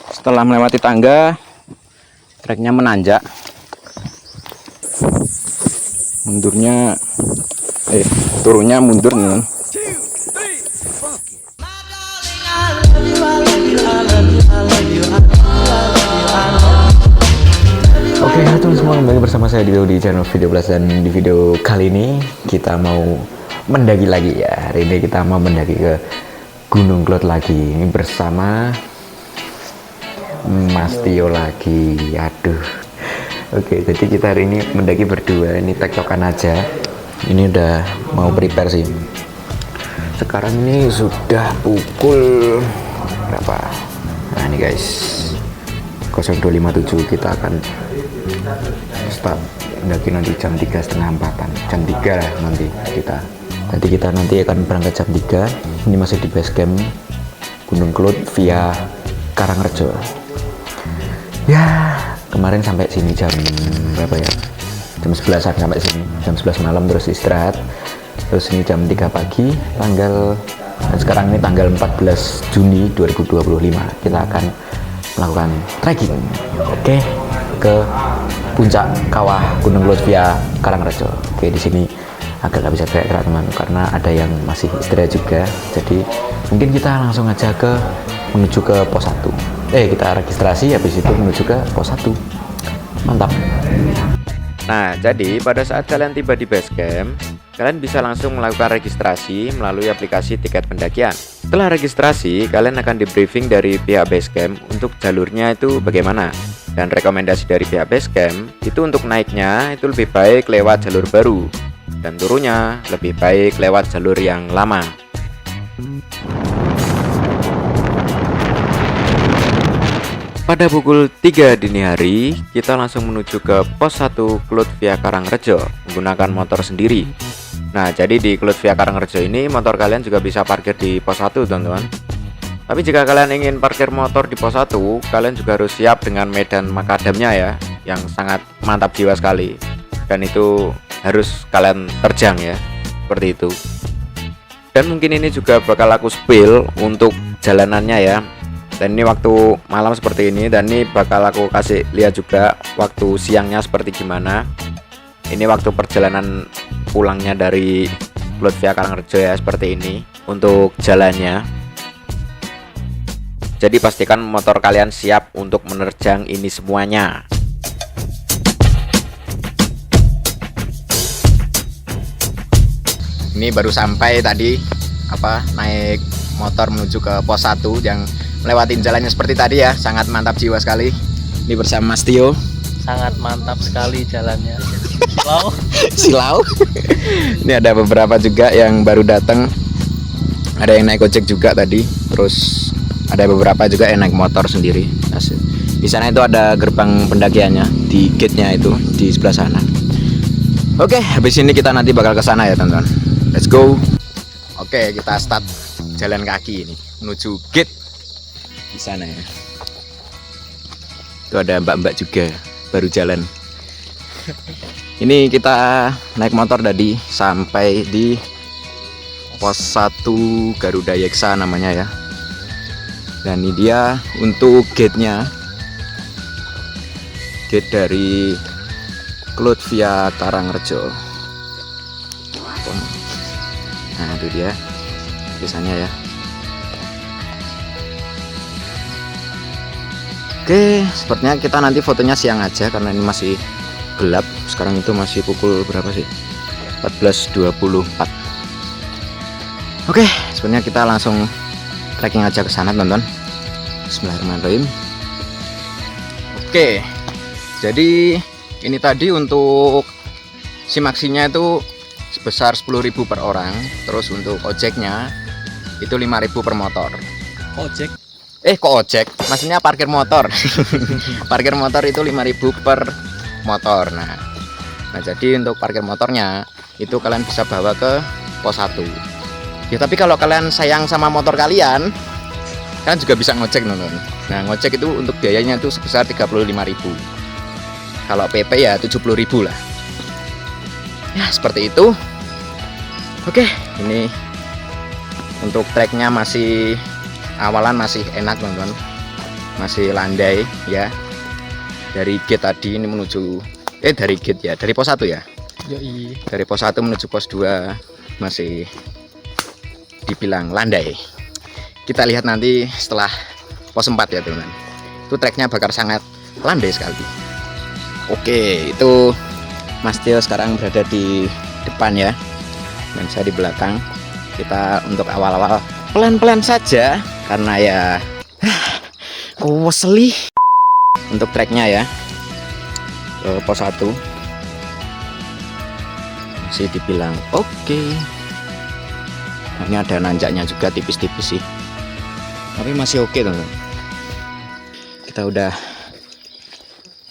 Setelah melewati tangga, treknya menanjak. Turunnya mundur nih. Oke, halo teman semua, kembali bersama saya di channel Video Plus, dan di video kali ini kita mau mendaki lagi ya. Hari ini kita mau mendaki ke Gunung Kelud lagi. Ini bersama Mas Tio lagi. Aduh. Oke, jadi kita hari ini mendaki berdua. Ini tektokan aja. Ini udah mau prepare sih. Sekarang ini sudah pukul berapa? Nah ini guys, 02.57. Kita akan start mendaki nanti jam 3:30-4an. Jam 3 lah nanti kita. Nanti kita akan berangkat jam 3. Ini masih di base camp Gunung Kelud via Karangrejo. Ya, kemarin sampai sini jam berapa ya? Jam 11-an sampai sini. Jam 11 malam terus istirahat. Terus ini jam 3 pagi dan sekarang ini tanggal 14 Juni 2025. Kita akan melakukan trekking. Oke, ke puncak kawah Gunung Kelud via Karangrejo. Oke, di sini agak nggak bisa teriak-teriak teman karena ada yang masih istirahat juga. Jadi mungkin kita langsung aja menuju ke pos 1. Kita registrasi, habis itu menuju ke pos 1. Mantap. Nah, jadi pada saat kalian tiba di base camp, kalian bisa langsung melakukan registrasi melalui aplikasi tiket pendakian. Setelah registrasi, kalian akan di briefing dari pihak base camp untuk jalurnya itu bagaimana. Dan rekomendasi dari pihak base camp itu untuk naiknya itu lebih baik lewat jalur baru, dan turunnya lebih baik lewat jalur yang lama. Pada pukul 3 dini hari, kita langsung menuju ke pos 1 Kelud via Karangrejo menggunakan motor sendiri. Nah, jadi di Kelud via Karangrejo ini motor kalian juga bisa parkir di pos 1, teman-teman. Tapi jika kalian ingin parkir motor di pos 1, kalian juga harus siap dengan medan makadamnya ya, yang sangat mantap jiwa sekali. Dan itu harus kalian terjang ya, seperti itu. Dan mungkin ini juga bakal aku spill untuk jalanannya ya. Dan ini waktu malam seperti ini, dan ini bakal aku kasih lihat juga waktu siangnya seperti gimana. Ini waktu perjalanan pulangnya dari Kelud via Karangrejo ya, seperti ini untuk jalannya. Jadi pastikan motor kalian siap untuk menerjang ini semuanya. Ini baru sampai tadi naik motor menuju ke pos 1 yang melewatin jalannya seperti tadi ya, sangat mantap jiwa sekali. Ini bersama Mas Tio. Sangat mantap sekali jalannya. Silau. Ini ada beberapa juga yang baru datang. Ada yang naik ojek juga tadi. Terus ada beberapa juga yang naik motor sendiri. Di sana itu ada gerbang pendakiannya, di gate-nya itu di sebelah sana. Oke, habis ini kita nanti bakal ke sana ya, teman-teman. Let's go. Oke, kita start jalan kaki ini menuju gate di sana ya. Itu ada mbak-mbak juga baru jalan. Ini kita naik motor tadi sampai di pos 1 Garuda Yeksa namanya ya. Dan ini dia untuk gate-nya. Gate dari Kelud via Karangrejo. Nah, itu dia tulisannya ya. Oke, sepertinya kita nanti fotonya siang aja karena ini masih gelap. Sekarang itu masih pukul berapa sih? 14.24. Oke, sebenarnya kita langsung trekking aja ke sana, teman-teman. Bismillahirrahmanirrahim. Oke, jadi ini tadi untuk simaksinya itu sebesar 10.000 per orang. Terus untuk ojeknya itu 5.000 per motor. Ojek? Kok ojek? Maksudnya parkir motor. Parkir motor itu 5.000 per motor. Nah, jadi untuk parkir motornya itu kalian bisa bawa ke pos 1. Ya, tapi kalau kalian sayang sama motor kalian juga bisa ngojek, teman-teman. Nah, ngojek itu untuk biayanya itu sebesar 35.000. Kalau PP ya 70.000 lah. Ya, seperti itu. Oke, ini untuk treknya masih awalan masih enak, teman-teman. masih landai ya. Dari gate tadi ini menuju dari gate ya, dari pos 1 ya. Yoi. Dari pos 1 menuju pos 2 masih dibilang landai. Kita lihat nanti setelah pos 4 ya teman-teman. Itu treknya bakal sangat landai sekali. Oke, itu Mas Tio sekarang berada di depan ya, dan saya di belakang. Kita untuk awal-awal pelan-pelan saja karena ya koseli untuk treknya ya. Pos 1 masih dibilang oke. Nah, ini ada nanjaknya juga tipis-tipis sih, tapi masih oke teman-teman. Kita udah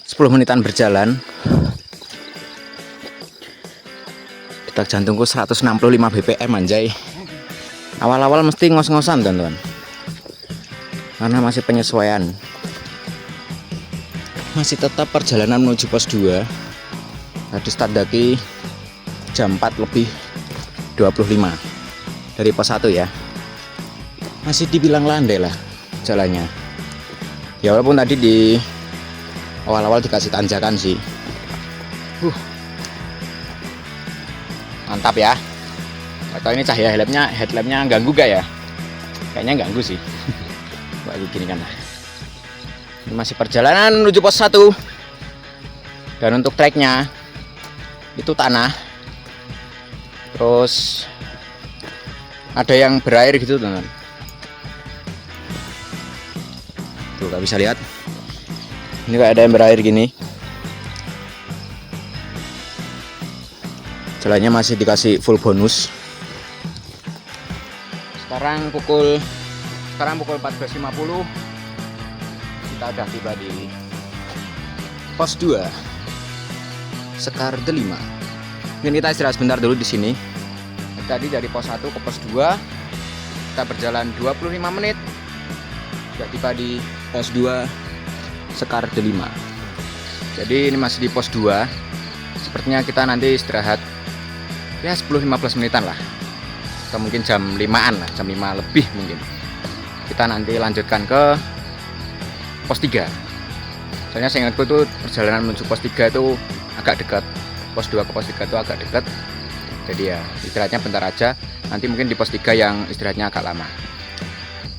10 menitan berjalan. Detak jantungku 165 bpm anjay. Awal-awal mesti ngos-ngosan teman-teman, karena masih penyesuaian. Masih tetap perjalanan menuju pos 2. Tadi start daki jam 4 lebih 25 dari pos 1 ya. Masih dibilang landai lah jalannya. Ya walaupun tadi di awal-awal dikasih tanjakan sih. Mantap ya. Atau ini cahaya headlampnya ganggu gak ya? Kayaknya ganggu sih. Kayak gini kan lah. Ini masih perjalanan menuju pos 1. Dan untuk treknya itu tanah. Terus ada yang berair gitu teman. Tuh gak bisa lihat. Ini kayak ada yang berair gini. Jalannya masih dikasih full bonus. Sekarang pukul 14.50. Kita udah tiba di pos 2 Sekar Delima. Mungkin kita istirahat sebentar dulu di sini. Tadi dari pos 1 ke pos 2 kita berjalan 25 menit. Sudah tiba di pos 2 Sekar Delima. Jadi ini masih di pos 2. Sepertinya kita nanti istirahat ya 10-15 menitan lah, atau mungkin jam 5-an lah, jam 5 lebih mungkin. Kita nanti lanjutkan ke pos 3. Soalnya saya ingatku itu perjalanan menuju pos 3 itu agak dekat. Pos 2 ke pos 3 itu agak dekat. Jadi ya istirahatnya bentar aja. Nanti mungkin di pos 3 yang istirahatnya agak lama.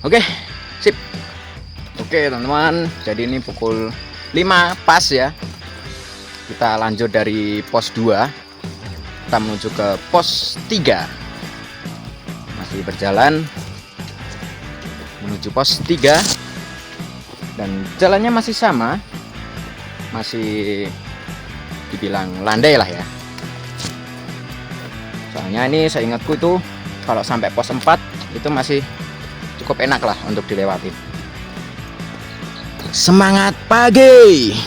Oke, sip. Oke teman-teman, jadi ini pukul 5 pas ya. Kita lanjut dari pos 2. Kita menuju ke pos 3. Masih berjalan menuju pos 3. Dan jalannya masih sama. Masih dibilang landai lah ya. Soalnya ini saya ingatku itu kalau sampai pos 4 itu masih cukup enak lah untuk dilewati. Semangat pagi.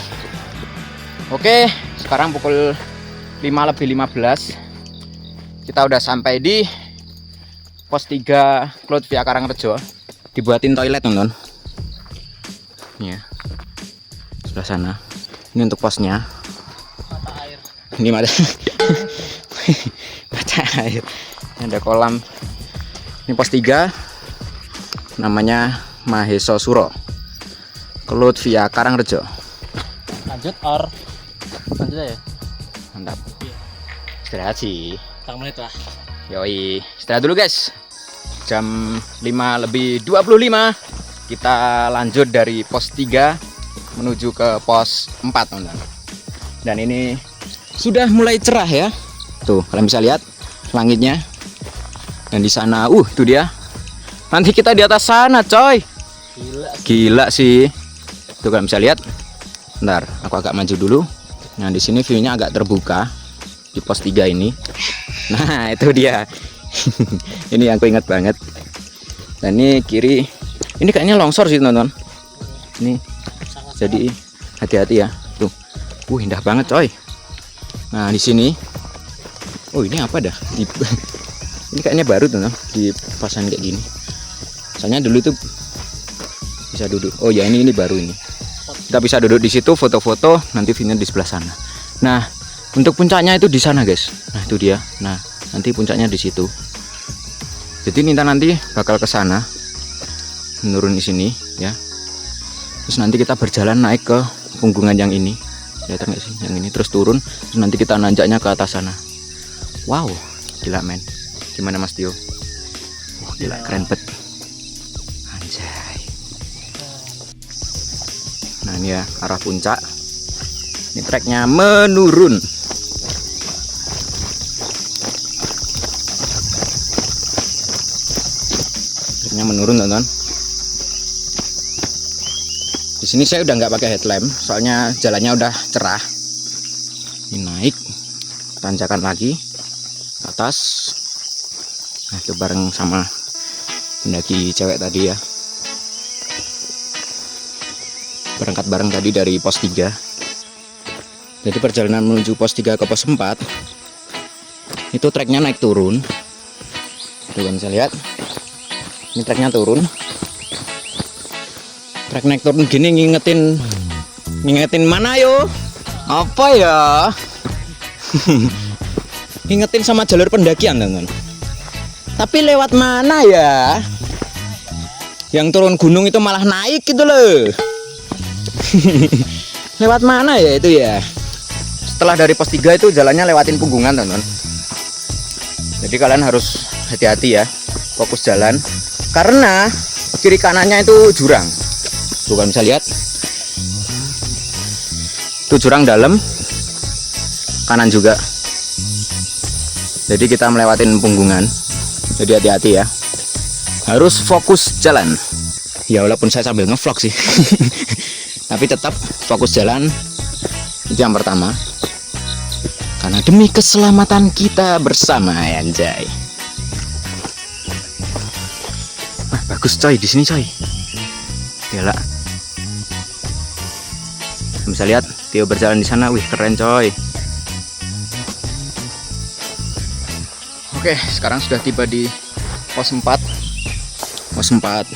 Oke, sekarang pukul 5 lebih 15. Kita udah sampai di pos 3 Cloud via Karangrejo. Dibuatin toilet teman-teman. Ini ya, sebelah sana. Ini untuk posnya. Mata air. Ini mata mata air. Ini ada kolam. Ini pos 3. Namanya Maheso Suro. Cloud via Karangrejo. Lanjut aja ya. Mantap. Istirahat sih. 4 menit lah. Yoi, istirahat dulu guys. Jam 5 lebih 25. Kita lanjut dari pos 3 menuju ke pos 4 teman-teman. Dan ini sudah mulai cerah ya. Tuh, kalian bisa lihat langitnya. Dan di sana, itu dia. Nanti kita di atas sana, coy. Gila sih. Tuh kalian bisa lihat. Bentar, aku agak maju dulu. Nah, di sini view-nya agak terbuka di pos 3 ini. Nah, itu dia. Ini yang aku ingat banget. Dan ini kiri. Ini kayaknya longsor sih, teman-teman. Ini. Jadi hati-hati ya. Tuh. Indah banget, coy. Nah, di sini. Ini apa dah? Ini kayaknya baru, teman-teman, dipasang kayak gini. Soalnya dulu tuh bisa duduk. Oh ya, ini baru ini. Kita bisa duduk di situ foto-foto, nanti view-nya di sebelah sana. Nah, untuk puncaknya itu di sana, guys. Nah, itu dia. Nah, nanti puncaknya di situ. Jadi Ninta nanti bakal ke sana, menurun di sini, ya. Terus nanti kita berjalan naik ke punggungan yang ini. Kelihatan nggak sih? Yang ini terus turun. Terus nanti kita nanjaknya ke atas sana. Wow, gila men. Gimana Mas Tio? Wah, gila keren bet. Anjay. Nah ini ya arah puncak. Ini treknya menurun. Treknya menurun teman-teman. Di sini saya udah nggak pakai headlamp, soalnya jalannya udah cerah. Ini naik, tanjakan lagi ke atas. Nah itu bareng sama pendaki cewek tadi ya. Berangkat bareng tadi dari pos 3. Jadi perjalanan menuju pos 3 ke pos 4 itu treknya naik turun. Tuh kan bisa lihat. Ini treknya turun. Trek naik turun gini ngingetin mana yo? Apa ya? Ngingetin sama jalur pendakian teman. Tapi lewat mana ya? Yang turun gunung itu malah naik gitu loh. Lewat mana ya itu ya? Setelah dari pos 3 itu jalannya lewatin punggungan teman. Jadi kalian harus hati-hati ya, fokus jalan. Karena kiri kanannya itu jurang. Bukan bisa lihat. Itu jurang dalam, kanan juga. Jadi kita melewatin punggungan. Jadi hati-hati ya. Harus fokus jalan. Ya walaupun saya sambil ngevlog sih. Tapi tetap fokus jalan. Itu yang pertama. Karena demi keselamatan kita bersama, anjay. Wah, bagus coy di sini coy. Gila. Bisa lihat Tio berjalan di sana, wih keren coy. Oke, sekarang sudah tiba di pos 4. Pos 4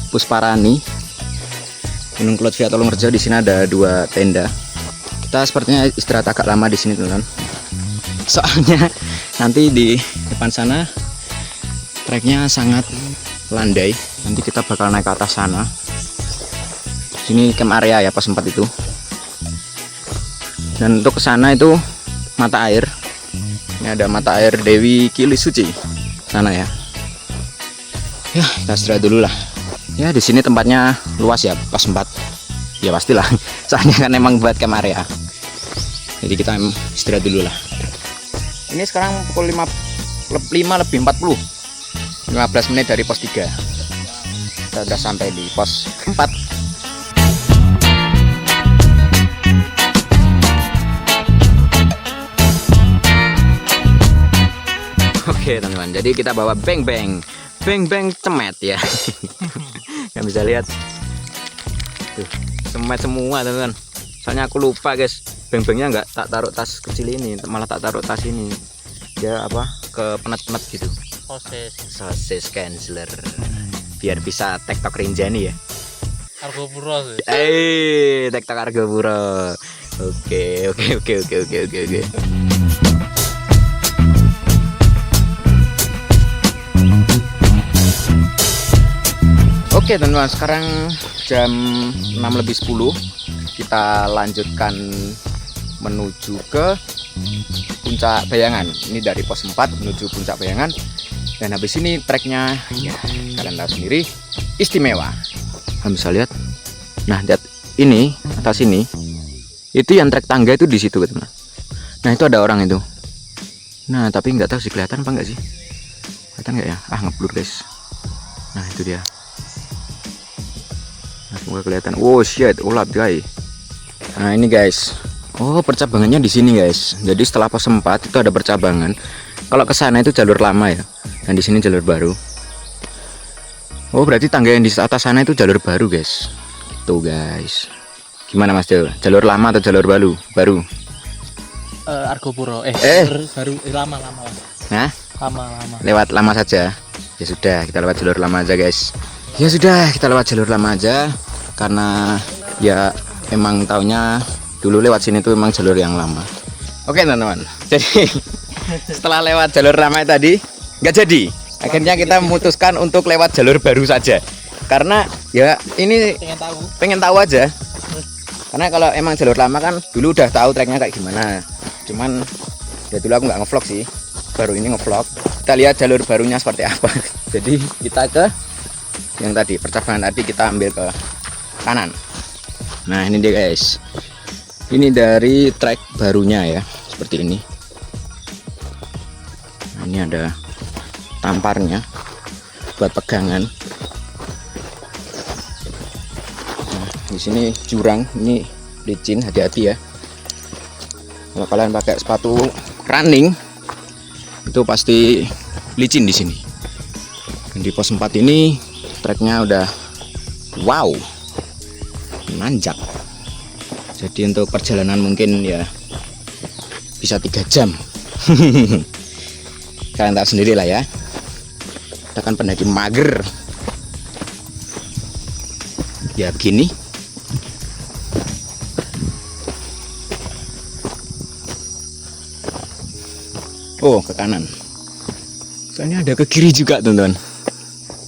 Pusparani, Gunung Kelot Via Tolongrejo. Di sini ada 2 tenda. Kita sepertinya istirahat agak lama di sini teman-teman. Soalnya nanti di depan sana treknya sangat landai. Nanti kita bakal naik ke atas sana. Sini camp area ya pos 4 itu. Dan untuk ke sana itu mata air. Ini ada mata air Dewi Kili Suci sana ya. Ya, kita istirahat dulu lah. Ya, di sini tempatnya luas ya, pos 4. Ya pastilah. Soalnya kan emang buat camp area. Jadi kita istirahat dulu lah. Ini sekarang pukul 5 lebih 40. 15 menit dari pos 3. Kita udah sampai di pos 4. Oke teman-teman, jadi kita bawa beng-beng cemet ya. Yang bisa lihat tuh, cemet semua teman-teman. Soalnya aku lupa guys, beng-bengnya nggak tak taruh tas kecil ini, malah tak taruh tas ini. Ya apa, ke penet-penet gitu. Sosis canceler. Biar bisa tektok Rinjani ya. Argopuro sih. Tektok Argopuro. Oke. Oke teman-teman, sekarang jam 6:10. Kita lanjutkan menuju ke Puncak Bayangan. Ini dari pos 4 menuju Puncak Bayangan. Dan habis ini treknya ya kalian tahu sendiri, istimewa. Kalian bisa lihat. Nah, lihat ini atas ini. Itu yang trek tangga itu di situ teman. Nah, itu ada orang itu. Nah, tapi nggak tahu sih kelihatan apa nggak sih? Kelihatan nggak ya? Ngeblur guys. Nah, itu dia. Nah, semoga kelihatan. Oh shit, ulap guys. Nah, ini guys. Oh, percabangannya di sini guys. Jadi setelah pos 4 itu ada percabangan. Kalau ke sana itu jalur lama ya. Dan di sini jalur baru. Oh, berarti tangga yang di atas sana itu jalur baru guys. Tuh guys. Gimana Mas Jo? Jalur lama atau jalur baru? Baru. Argopuro. Baru lama. Nah, Lama. lewat lama saja. Ya sudah, kita lewat jalur lama aja guys. Ya sudah, kita lewat jalur lama aja. Karena ya emang taunya dulu lewat sini tuh emang jalur yang lama. Oke teman-teman. Jadi setelah lewat jalur lama tadi nggak jadi. Akhirnya kita memutuskan untuk lewat jalur baru saja. karena ya ini pengen tahu aja. Karena kalau emang jalur lama kan dulu udah tahu treknya kayak gimana. Cuman ya dulu aku nggak ngevlog sih, baru ini ngevlog. Kita lihat jalur barunya seperti apa. Jadi kita ke yang tadi percabangan tadi, kita ambil ke kanan. Nah ini dia guys, ini dari trek barunya ya, seperti ini. Nah, ini ada tamparnya buat pegangan. Nah, di sini jurang, ini licin, hati-hati ya. Kalau kalian pakai sepatu running itu pasti licin di sini. Dan di pos 4 ini treknya udah wow, nanjak. Jadi untuk perjalanan mungkin ya bisa 3 jam. Kalian tahu sendiri lah ya, kita kan pendaki mager ya begini. Oh ke kanan, soalnya ada ke kiri juga teman-teman,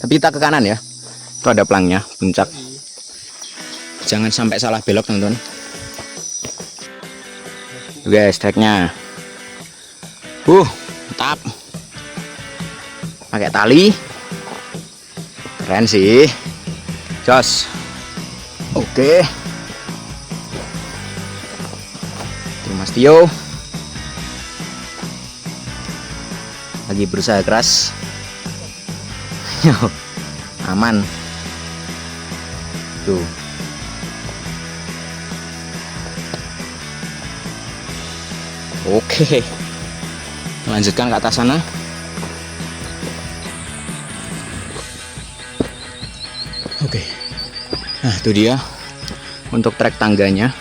tapi kita ke kanan ya. Itu ada pelangnya, puncak. Jangan sampai salah belok teman-teman. Guys, treknya mantap, pakai tali, keren sih, jos. Oke, Mas Tio lagi berusaha keras. Aman tuh. Oke, lanjutkan ke atas sana. Oke, nah itu dia untuk trek tangganya.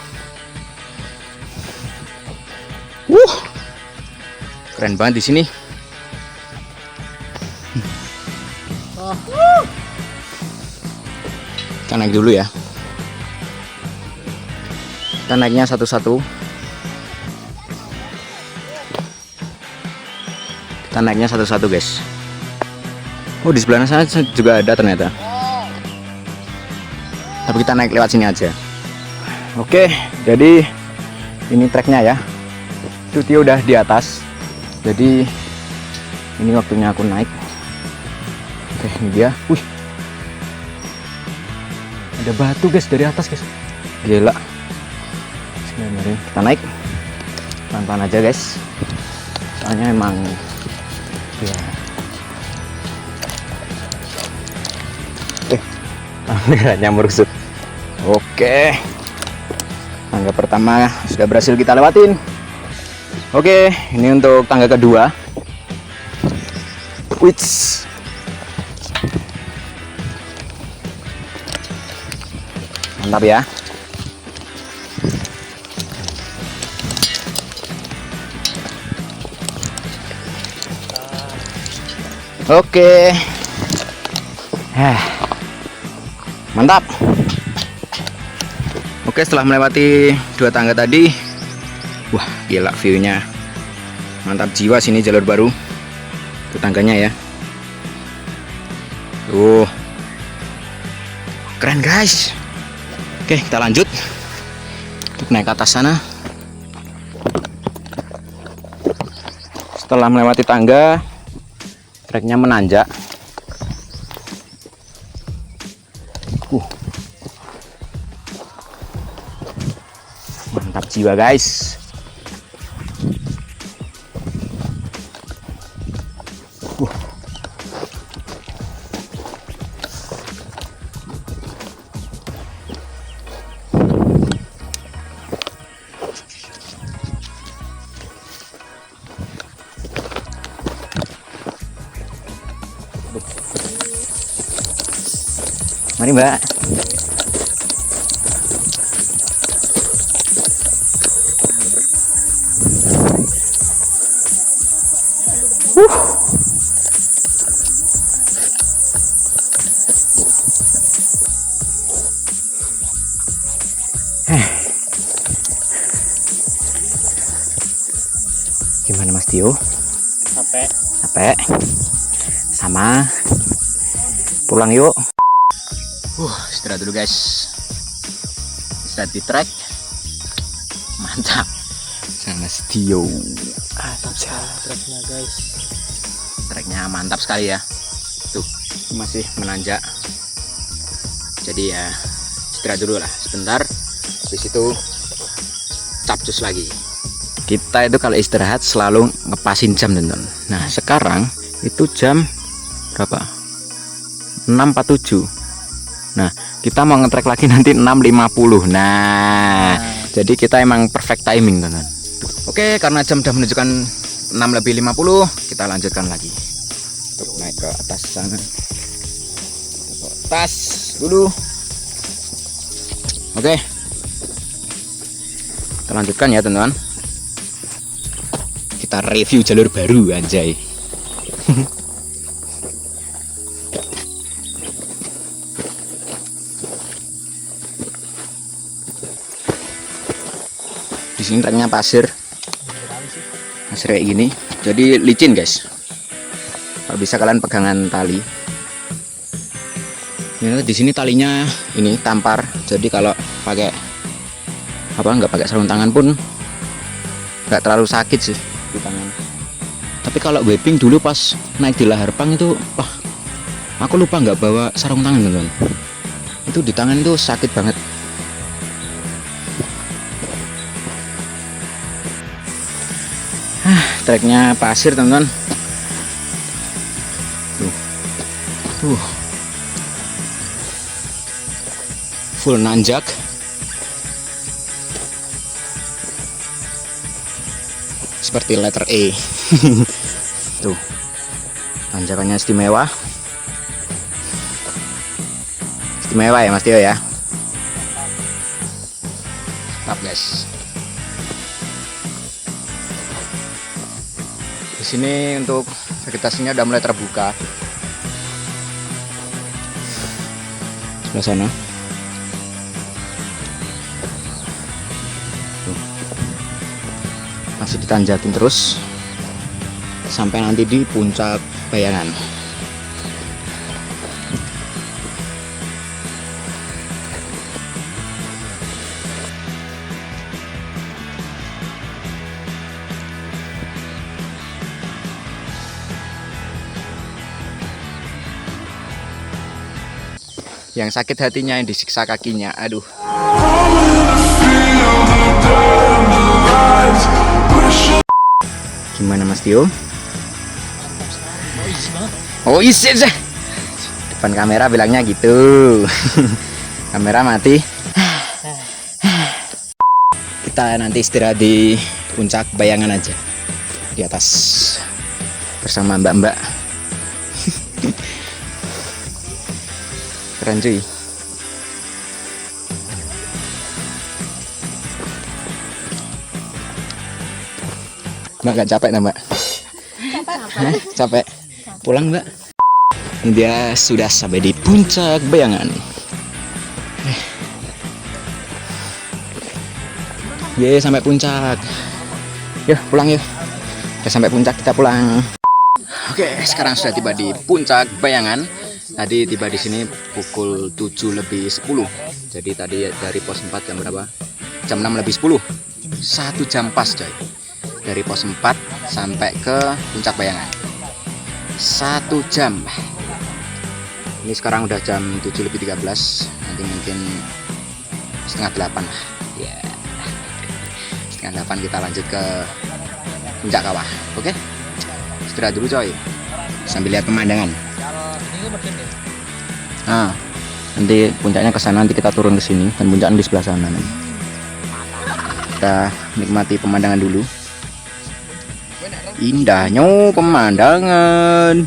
Keren banget di sini. Kita naik dulu ya. Kita naiknya satu-satu. Kita naiknya satu-satu guys. Oh di sebelah sana juga ada ternyata. Tapi kita naik lewat sini aja. Oke, jadi ini treknya ya. Itu Tio udah di atas. Jadi ini waktunya aku naik. Oke, ini dia. Wih, ada batu guys dari atas guys. Gila. Sebenarnya kita naik pelan-pelan aja guys. Soalnya emang ya. Kameranya merusut. Oke, tangga pertama sudah berhasil kita lewatin. Oke, ini untuk tangga kedua. Wits. Mantap ya. Oke. Mantap. Oke, setelah melewati 2 tangga tadi, wah gila view-nya. Mantap jiwa sini, jalur baru. Itu tangganya ya. Keren guys. Oke, kita lanjut untuk naik ke atas sana. Setelah melewati tangga, treknya menanjak. Mantap jiwa guys. Mari Mbak. Gimana Mas Tio? Capek. Sama. Pulang yuk. istirahat dulu guys. Istirahat di trek. Mantap. Sama si Dio. Mantap sekali treknya guys. Treknya mantap sekali ya. Tuh masih menanjak. Jadi ya istirahat dulu lah sebentar. Habis itu capcus lagi. Kita itu kalau istirahat selalu ngepasin jam teman-teman. Nah sekarang itu jam berapa? 6.47. Nah kita mau ngetrek lagi nanti 6.50. Nah jadi kita emang perfect timing teman-teman. Oke, karena jam udah menunjukkan 6.50, kita lanjutkan lagi. Untuk naik ke atas sana. Tas dulu. Oke, kita lanjutkan ya teman-teman. Kita review jalur baru anjay. Di sini treknya pasir kayak gini, jadi licin guys. Kalau bisa kalian pegangan tali. Ini di sini talinya ini tampar, jadi kalau pakai nggak pakai sarung tangan pun nggak terlalu sakit sih di tangan. Tapi kalau webing dulu pas naik di lahar pang itu, wah, aku lupa nggak bawa sarung tangan teman-teman. Itu di tangan itu sakit banget. Treknya pasir teman-teman. Tuh. Full nanjak. Seperti letter E. Tuh. Tanjakannya istimewa. Istimewa ya Mas Tio ya. Mantap guys. Di sini untuk vegetasinya udah mulai terbuka. Sebelah sana. Tuh. Masih ditanjakin terus sampai nanti di puncak bayangan. Yang sakit hatinya yang disiksa kakinya, aduh. Gimana Mas Tio? Oh isi aja. Depan kamera bilangnya gitu. Kamera mati. Kita nanti istirahat di puncak bayangan aja, di atas bersama mbak-mbak. Keren cuy. Mbak gak capek mbak? Hah, capek. Pulang mbak. Dia sudah sampai di puncak bayangan. Ye, sampai puncak. Yuk pulang yuk. Udah sampai puncak, kita pulang. Oke, sekarang sudah tiba di puncak bayangan. Tadi tiba di sini pukul 7.10. Jadi tadi dari pos 4 jam berapa? Jam 6.10. 1 jam pas coy. Dari pos 4 sampai ke puncak bayangan. 1 jam. Ini sekarang udah jam 7.13. Nanti mungkin setengah 8 lah. Ya. Setengah 8 kita lanjut ke puncak kawah. Oke? Istirahat dulu coy. Sambil lihat pemandangan. Nah, nanti puncaknya ke sana, nanti kita turun ke sini dan puncaknya di sebelah sana. Kita nikmati pemandangan dulu. Indahnya pemandangan.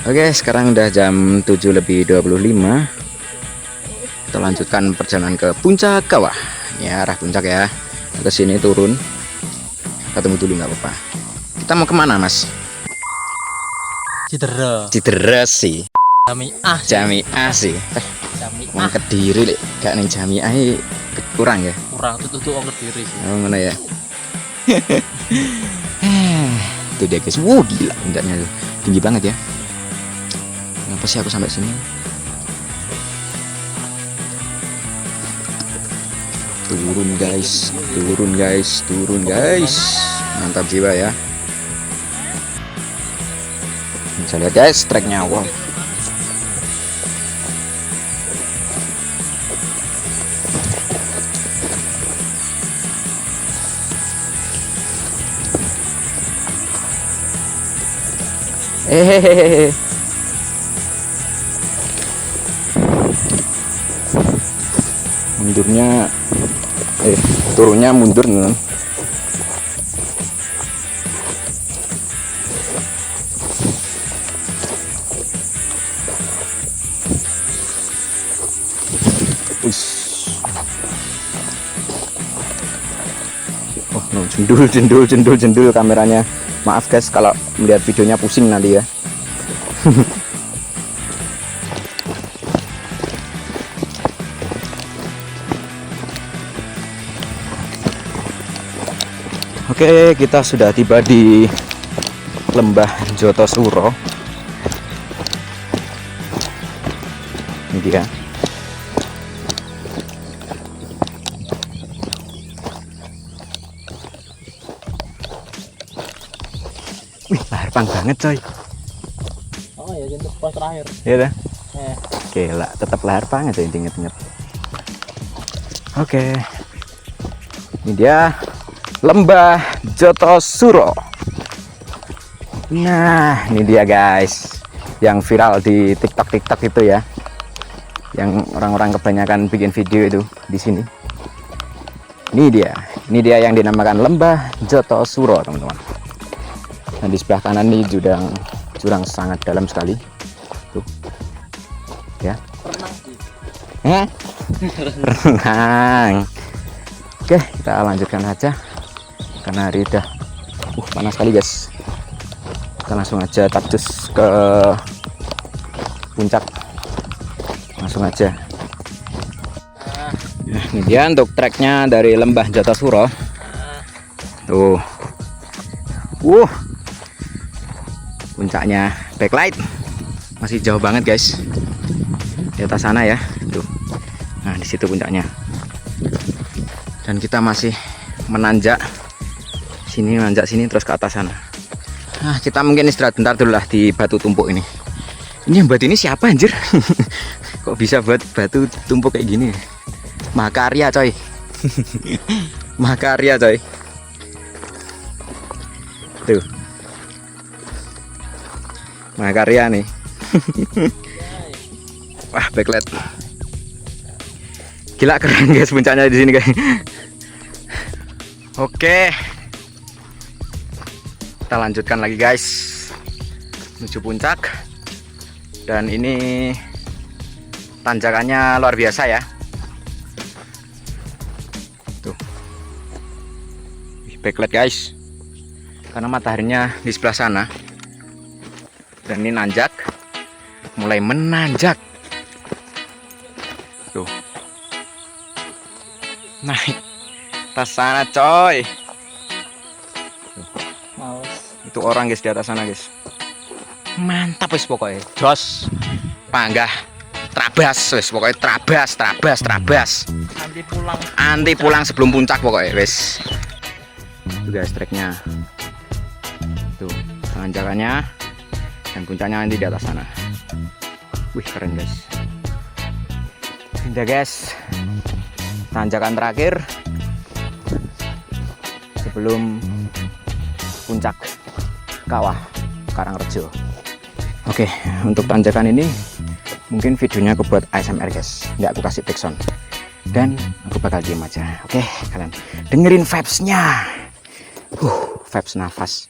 Oke, sekarang udah jam 7.25. Kita lanjutkan perjalanan ke puncak kawah. Ya, arah puncak ya. Ke sini turun. Kita tunggu dulu nggak apa-apa. Kita mau kemana Mas? Citera sih. Jamiah sih. Mau Kediri lek gak ning Jamiah kurang ya. Kurang tuh orang Kediri sih. Oh mana ya. Itu dia guys. Wow gila puncaknya tuh. Tinggi banget ya. Kenapa sih aku sampai sini? Turun guys, turun guys, turun guys. Mantap jiwa ya. Bisa lihat guys treknya, wow. Hehehe. Mundurnya turunnya mundur nih. Oh no, jendul kameranya. Maaf guys kalau melihat videonya pusing nanti ya. Oke, kita sudah tiba di Lembah Jotosuro. Ini dia. Wih, lahar pang banget coy. Oh ya, jadi pas terakhir. Iya dah. Eh. Gila, tetap lahar pang aja inget-inget. Oke. Ini dia Lembah Jotosuro. Nah, ini dia guys, yang viral di TikTok itu ya, yang orang-orang kebanyakan bikin video itu di sini. Ini dia yang dinamakan Lembah Jotosuro, teman-teman. Dan di sebelah kanan ini jurang sangat dalam sekali, tuh, ya. Renang. Oke, kita lanjutkan aja. Karena hari udah panas sekali guys, kita langsung aja takjus ke puncak, langsung aja. Nah, ini dia untuk treknya dari Lembah Jotosuro tuh. Puncaknya backlight masih jauh banget guys, di atas sana ya tuh. Nah, di situ puncaknya, dan kita masih menanjak sini terus ke atas sana. Nah, kita mungkin istirahat bentar dulu lah di batu tumpuk ini. Ini yang buat ini siapa anjir? Kok bisa buat batu tumpuk kayak gini? Mahakarya coy. Mahakarya coy. Tuh. Mahakarya nih. Wah, backlight. Gila keren guys puncaknya di sini guys. Oke. Kita lanjutkan lagi guys menuju puncak, dan ini tanjakannya luar biasa ya tuh. Backlight guys, karena mataharinya di sebelah sana, dan ini nanjak, mulai menanjak tuh, naik atas sana coy. Itu orang guys di atas sana guys. Mantap wis pokoknya. Jos. Panggah. Trabas wis pokoknya, trabas. Anti pulang sebelum puncak pokoknya wis. Itu guys treknya. Tuh, tanjakannya dan puncaknya nanti di atas sana. Wih, keren guys. Indah guys. Tanjakan terakhir sebelum puncak Kawah Karangrejo. Oke, untuk tanjakan ini mungkin videonya aku buat ASMR guys, nggak aku kasih backsound, dan aku bakal diem aja. Oke, kalian dengerin vibes-nya. Vibes nafas.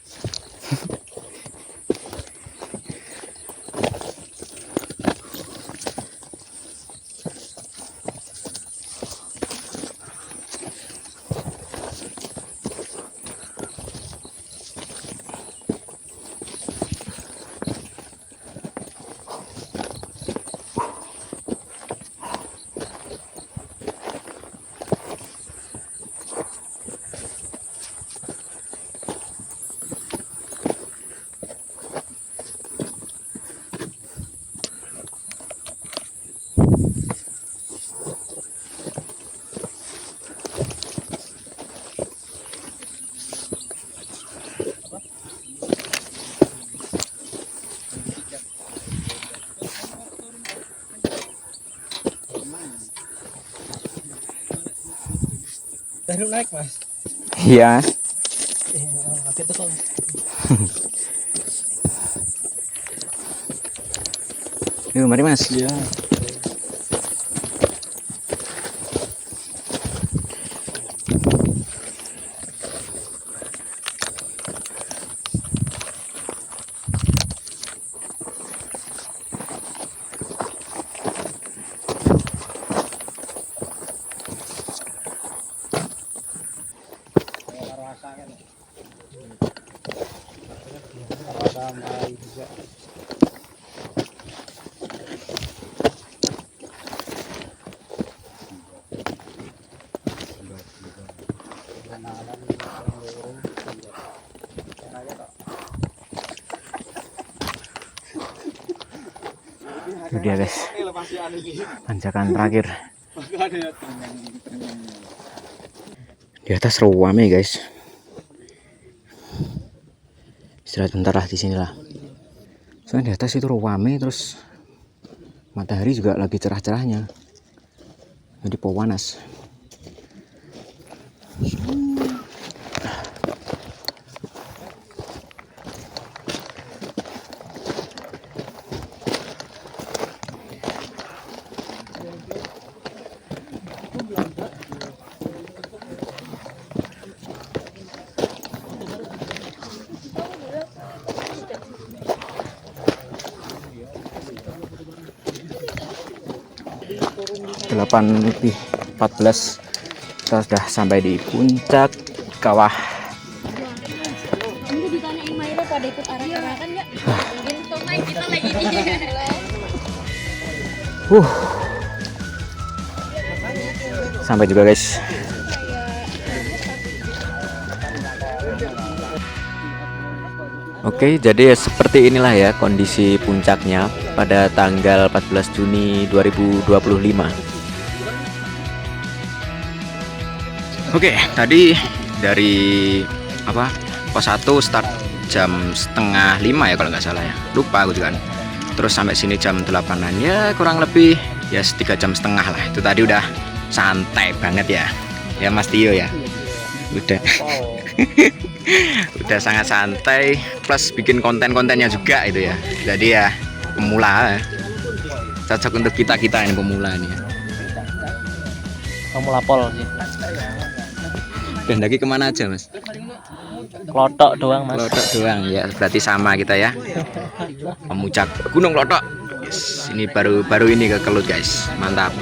Baru naik mas. Iya. Kaget tuh kok. Yuk mari mas. Iya. Itu dia guys, tanjakan terakhir. Di atas rame guys. Istirahat bentar lah di sini lah. Soalnya di atas itu rame, terus matahari juga lagi cerah-cerahnya. Jadi panas. Delapan lebih 14 kita sudah sampai di puncak kawah. Ini ditanyain Mairo pada ikut arak-arakan nggak? Mungkin tuh Mai kita lagi di Sampai juga guys. Oke, jadi seperti inilah ya kondisi puncaknya pada tanggal 14 Juni 2025. Oke, tadi dari pos 1 start jam setengah 5 ya kalau nggak salah ya, lupa aku juga kan. Terus sampai sini jam 8-an ya, kurang lebih ya 3 jam setengah lah. Itu tadi udah santai banget ya Mas Tio ya, udah udah sangat santai, plus bikin konten-kontennya juga itu ya. Jadi ya pemula, cocok untuk kita ini pemula ini ya. Kamu lapol sih. Dan lagi kemana aja mas? Klotok doang mas. Klotok doang ya, berarti sama kita ya. Pemuncak Gunung Klotok. Yes, ini baru ini ke Kelut guys, mantap.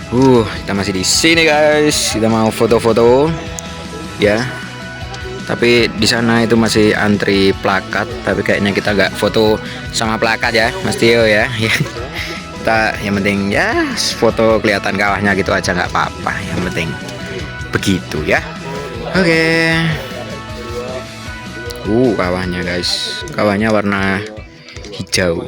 Kita masih di sini guys, kita mau foto-foto ya. Tapi di sana itu masih antri plakat, tapi kayaknya kita nggak foto sama plakat ya Mas Tio ya. Kita yang penting ya foto kelihatan kawahnya gitu aja, nggak apa-apa, yang penting begitu ya. Oke. Kawahnya guys, kawahnya warna hijau.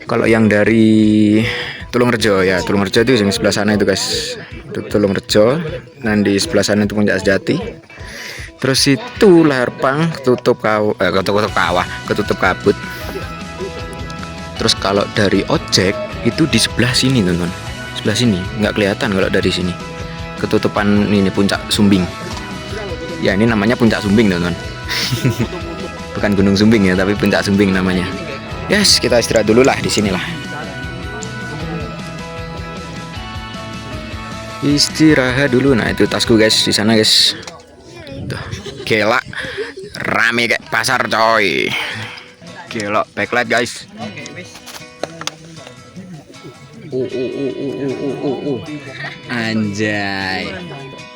Kalau yang dari Tulungrejo ya, Tulungrejo itu yang sebelah sana itu guys, itu Tulungrejo, dan di sebelah sana itu Puncak Sejati. Terus itu Larpang ketutup kabut. Terus kalau dari ojek itu di sebelah sini teman-teman, sebelah sini nggak kelihatan kalau dari sini, ketutupan ini Puncak Sumbing ya. Ini namanya Puncak Sumbing teman-teman. Bukan Gunung Sumbing ya, tapi Puncak Sumbing namanya. Yes, kita istirahat dulu lah di sinilah. Istirahat dulu. Nah itu tasku guys di sana guys. Tuh, gila rame kayak pasar coy. Gila backlight guys. Anjay.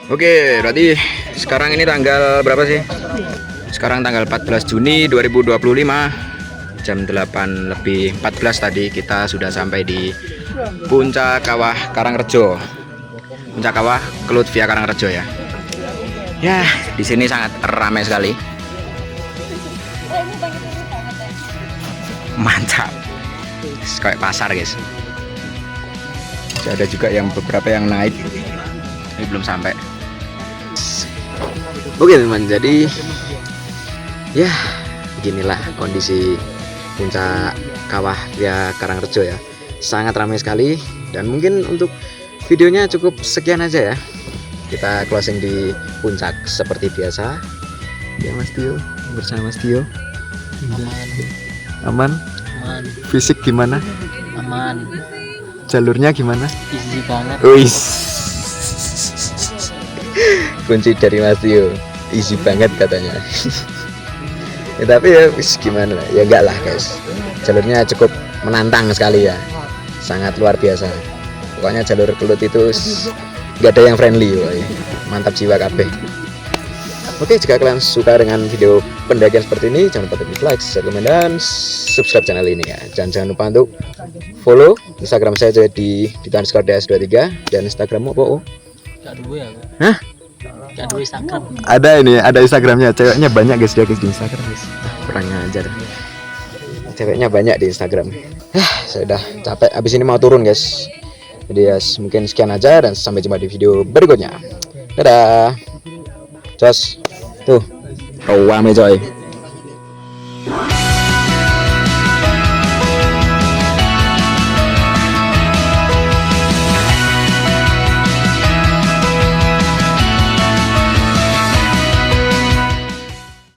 Oke, berarti sekarang ini tanggal berapa sih? Sekarang tanggal 14 Juni 2025 jam 8 lebih 14 tadi kita sudah sampai di Puncak Kawah Karangrejo. Puncak Kawah Kelut via Karangrejo ya. Ya, di sini sangat ramai sekali. Mantap. Kayak pasar, guys. Ada juga yang beberapa yang naik. Ini belum sampai. Oke, teman. Jadi ya, beginilah kondisi Puncak Kawah via Karangrejo ya. Sangat ramai sekali, dan mungkin untuk videonya cukup sekian aja ya. kita closing di puncak seperti biasa. Ya Mas Tio, bersama Mas Tio. Aman. Aman. Fisik gimana? Aman. Jalurnya gimana? Easy banget. Wis. Kunci dari Mas Tio, easy banget katanya. Ya, tapi ya wis gimana lah, ya enggak lah guys, jalurnya cukup menantang sekali ya, sangat luar biasa. Pokoknya jalur Kelut itu nggak ada yang friendly, woy. Mantap jiwa kabeh. Oke, jika kalian suka dengan video pendakian seperti ini, jangan lupa klik like, share, komen, dan subscribe channel ini ya. Jangan lupa untuk follow Instagram saya di _ds23 dan Instagram apa? Gak dua ya. Hah? Gak dua Instagram. Ada Instagramnya, ceweknya banyak guys, dia guys di Instagram guys. Kurang ajar. Ceweknya banyak di Instagram. Saya udah capek, abis ini mau turun guys. Jadi ya mungkin sekian aja dan sampai jumpa di video berikutnya. Dadah. Jos. Tuh. Rame coy.